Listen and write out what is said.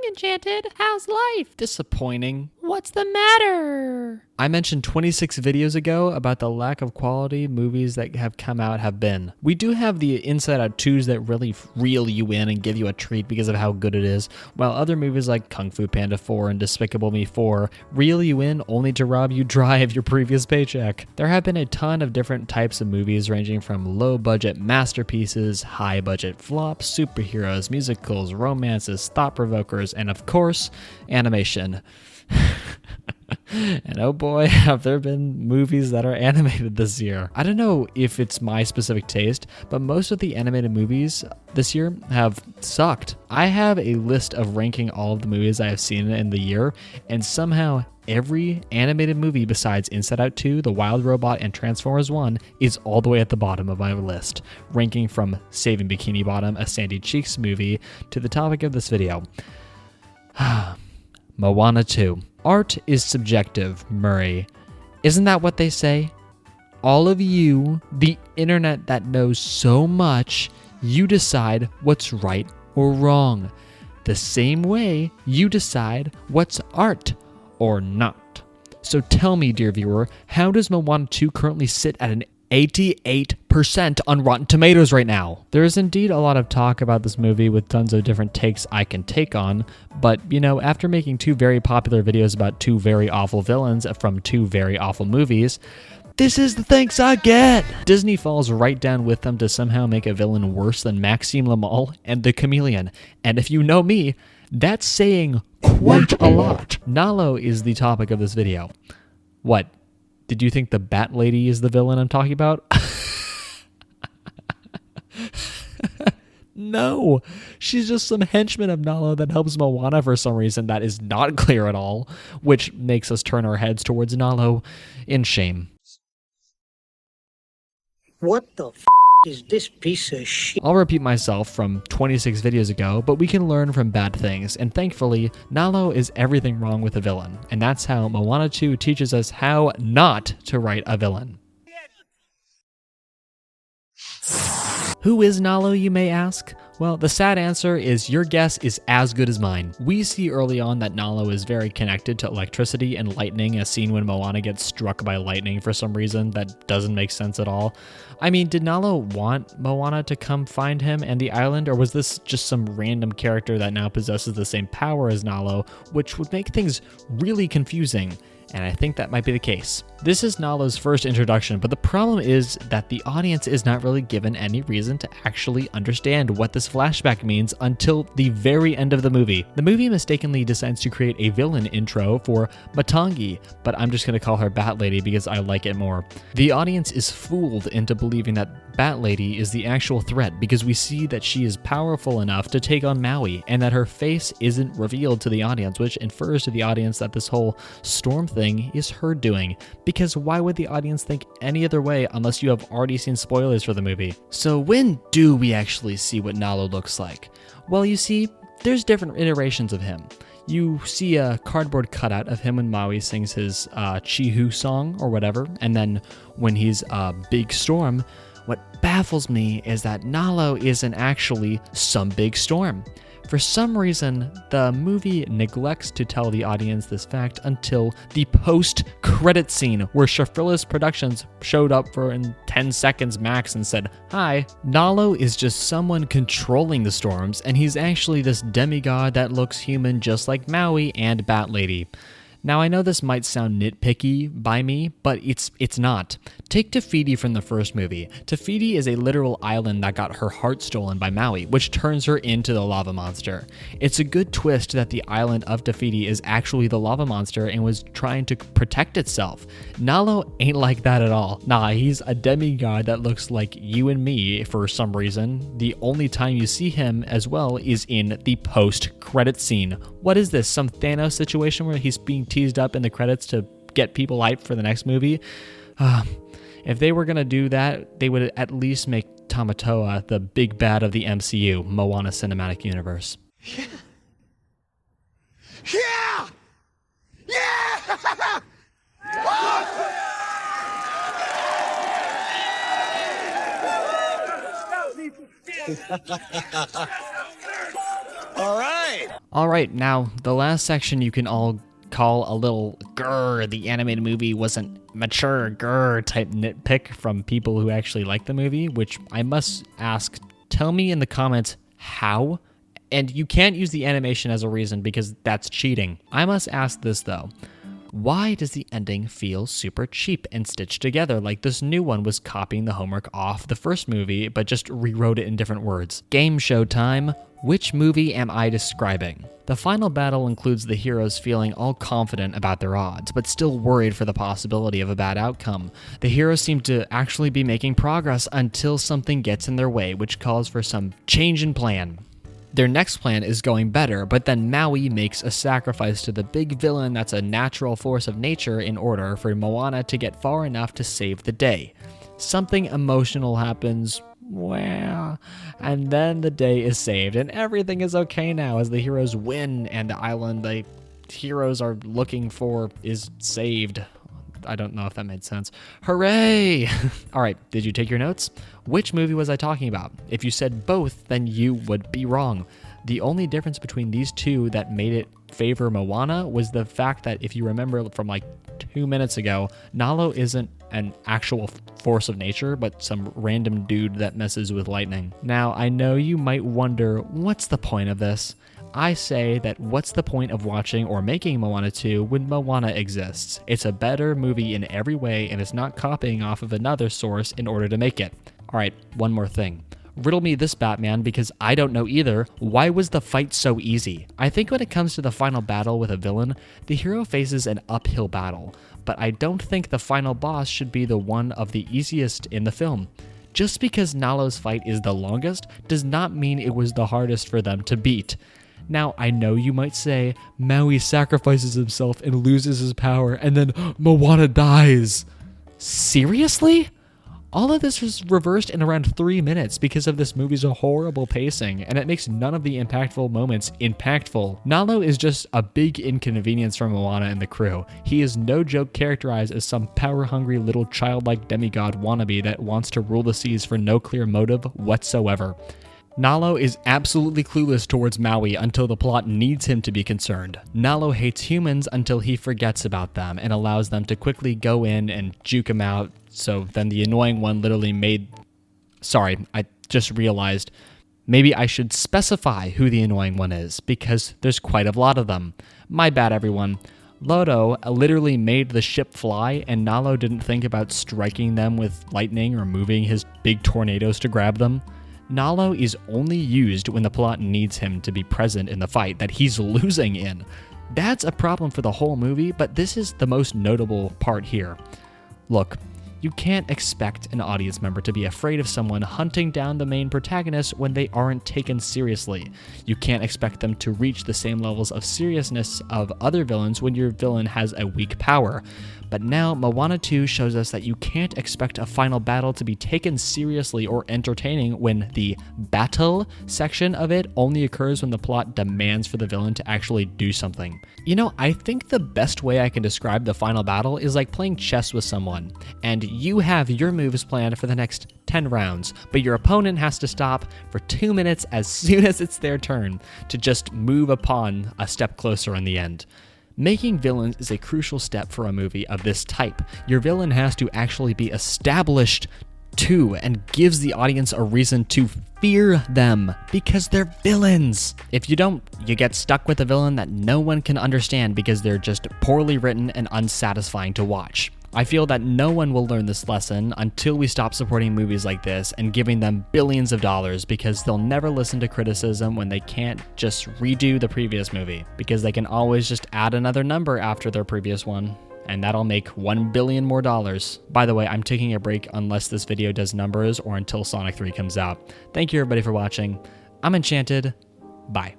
Enchanted. How's life? Disappointing. What's the matter? I mentioned 26 videos ago about the lack of quality movies that have come out have been. We do have the Inside Out 2s that really reel you in and give you a treat because of how good it is, while other movies like Kung Fu Panda 4 and Despicable Me 4 reel you in only to rob you dry of your previous paycheck. There have been a ton of different types of movies ranging from low-budget masterpieces, high-budget flops, superheroes, musicals, romances, thought-provokers, and of course, animation. And oh boy, have there been movies that are animated this year. I don't know if it's my specific taste, but most of the animated movies this year have sucked. I have a list of ranking all of the movies I have seen in the year, and somehow every animated movie besides Inside Out 2, The Wild Robot, and Transformers 1 is all the way at the bottom of my list, ranking from Saving Bikini Bottom, a Sandy Cheeks movie, to the topic of this video. Moana 2. Art is subjective, Murray. Isn't that what they say? All of you, the internet that knows so much, you decide what's right or wrong. The same way you decide what's art or not. So tell me, dear viewer, how does Moana 2 currently sit at an 88% on Rotten Tomatoes right now? There is indeed a lot of talk about this movie with tons of different takes I can take on, but you know, after making two very popular videos about two very awful villains from two very awful movies, this is the thanks I get! Disney falls right down with them to somehow make a villain worse than Maxime Le Mal and the Chameleon, and if you know me, that's saying quite a lot. Nalo is the topic of this video. What? Did you think the Bat Lady is the villain I'm talking about? No, she's just some henchman of Nalo that helps Moana for some reason that is not clear at all, which makes us turn our heads towards Nalo in shame. What the is this piece of shit? I'll repeat myself from 26 videos ago, but we can learn from bad things, and thankfully, Nalo is everything wrong with a villain, and that's how Moana 2 teaches us how not to write a villain. Who is Nalo, you may ask? Well, the sad answer is your guess is as good as mine. We see early on that Nalo is very connected to electricity and lightning, as seen when Moana gets struck by lightning for some reason that doesn't make sense at all. I mean, did Nalo want Moana to come find him and the island, or was this just some random character that now possesses the same power as Nalo, which would make things really confusing? And I think that might be the case. This is Nalo's first introduction, but the problem is that the audience is not really given any reason to actually understand what this flashback means until the very end of the movie. The movie mistakenly decides to create a villain intro for Matangi, but I'm just going to call her Bat Lady because I like it more. The audience is fooled into believing that Bat Lady is the actual threat because we see that she is powerful enough to take on Maui and that her face isn't revealed to the audience, which infers to the audience that this whole storm thing is her doing. Because why would the audience think any other way unless you have already seen spoilers for the movie? So when do we actually see what Nalo looks like? Well, you see, there's different iterations of him. You see a cardboard cutout of him when Maui sings his Chihu song or whatever, and then when he's a big storm, what baffles me is that Nalo isn't actually some big storm. For some reason, the movie neglects to tell the audience this fact until the post-credit scene where Shafrillis Productions showed up for in 10 seconds max and said, "Hi." Nalo is just someone controlling the storms, and he's actually this demigod that looks human just like Maui and Bat Lady. Now, I know this might sound nitpicky by me, but it's not. Take Te Fiti from the first movie. Te Fiti is a literal island that got her heart stolen by Maui, which turns her into the lava monster. It's a good twist that the island of Te Fiti is actually the lava monster and was trying to protect itself. Nalo ain't like that at all. Nah, he's a demigod that looks like you and me for some reason. The only time you see him as well is in the post-credit scene. What is this, some Thanos situation where he's being teased up in the credits to get people hyped for the next movie? If they were going to do that, they would at least make Tamatoa the big bad of the MCU, Moana Cinematic Universe. Yeah! Yeah! Yeah! All right. All right, now the last section you can all call a little grr, the animated movie wasn't mature, grr type nitpick from people who actually like the movie, which I must ask, tell me in the comments how. And you can't use the animation as a reason because that's cheating. I must ask this though. Why does the ending feel super cheap and stitched together like this new one was copying the homework off the first movie but just rewrote it in different words? Game show time. Which movie am I describing? The final battle includes the heroes feeling all confident about their odds, but still worried for the possibility of a bad outcome. The heroes seem to actually be making progress until something gets in their way, which calls for some change in plan. Their next plan is going better, but then Maui makes a sacrifice to the big villain that's a natural force of nature in order for Moana to get far enough to save the day. Something emotional happens, well, and then the day is saved, and everything is okay now as the heroes win, and the island the heroes are looking for is saved. I don't know if that made sense. Hooray! All right, did you take your notes? Which movie was I talking about? If you said both, then you would be wrong. The only difference between these two that made it favor Moana was the fact that if you remember from like 2 minutes ago, Nalo isn't an actual force of nature, but some random dude that messes with lightning. Now, I know you might wonder, what's the point of this? I say that what's the point of watching or making Moana 2 when Moana exists? It's a better movie in every way, and it's not copying off of another source in order to make it. All right, one more thing. Riddle me this, Batman, because I don't know either. Why was the fight so easy? I think when it comes to the final battle with a villain, the hero faces an uphill battle, but I don't think the final boss should be the one of the easiest in the film. Just because Nalo's fight is the longest does not mean it was the hardest for them to beat. Now, I know you might say, Maui sacrifices himself and loses his power, and then Moana dies. Seriously? All of this was reversed in around 3 minutes because of this movie's horrible pacing, and it makes none of the impactful moments impactful. Nalo is just a big inconvenience for Moana and the crew. He is no joke characterized as some power-hungry little childlike demigod wannabe that wants to rule the seas for no clear motive whatsoever. Nalo is absolutely clueless towards Maui until the plot needs him to be concerned. Nalo hates humans until he forgets about them and allows them to quickly go in and juke him out, so then the annoying one literally made... Sorry, I just realized maybe I should specify who the annoying one is, because there's quite a lot of them. My bad, everyone. Lodo literally made the ship fly, and Nalo didn't think about striking them with lightning or moving his big tornadoes to grab them. Nalo is only used when the plot needs him to be present in the fight that he's losing in. That's a problem for the whole movie, but this is the most notable part here. Look, you can't expect an audience member to be afraid of someone hunting down the main protagonist when they aren't taken seriously. You can't expect them to reach the same levels of seriousness of other villains when your villain has a weak power. But now, Moana 2 shows us that you can't expect a final battle to be taken seriously or entertaining when the battle section of it only occurs when the plot demands for the villain to actually do something. You know, I think the best way I can describe the final battle is like playing chess with someone, and you have your moves planned for the next 10 rounds, but your opponent has to stop for 2 minutes as soon as it's their turn to just move upon a step closer in the end. Making villains is a crucial step for a movie of this type. Your villain has to actually be established too, and gives the audience a reason to fear them because they're villains. If you don't, you get stuck with a villain that no one can understand because they're just poorly written and unsatisfying to watch. I feel that no one will learn this lesson until we stop supporting movies like this and giving them billions of dollars, because they'll never listen to criticism when they can't just redo the previous movie, because they can always just add another number after their previous one, and that'll make $1 billion more dollars. By the way, I'm taking a break unless this video does numbers or until Sonic 3 comes out. Thank you everybody for watching. I'm Enchanted. Bye.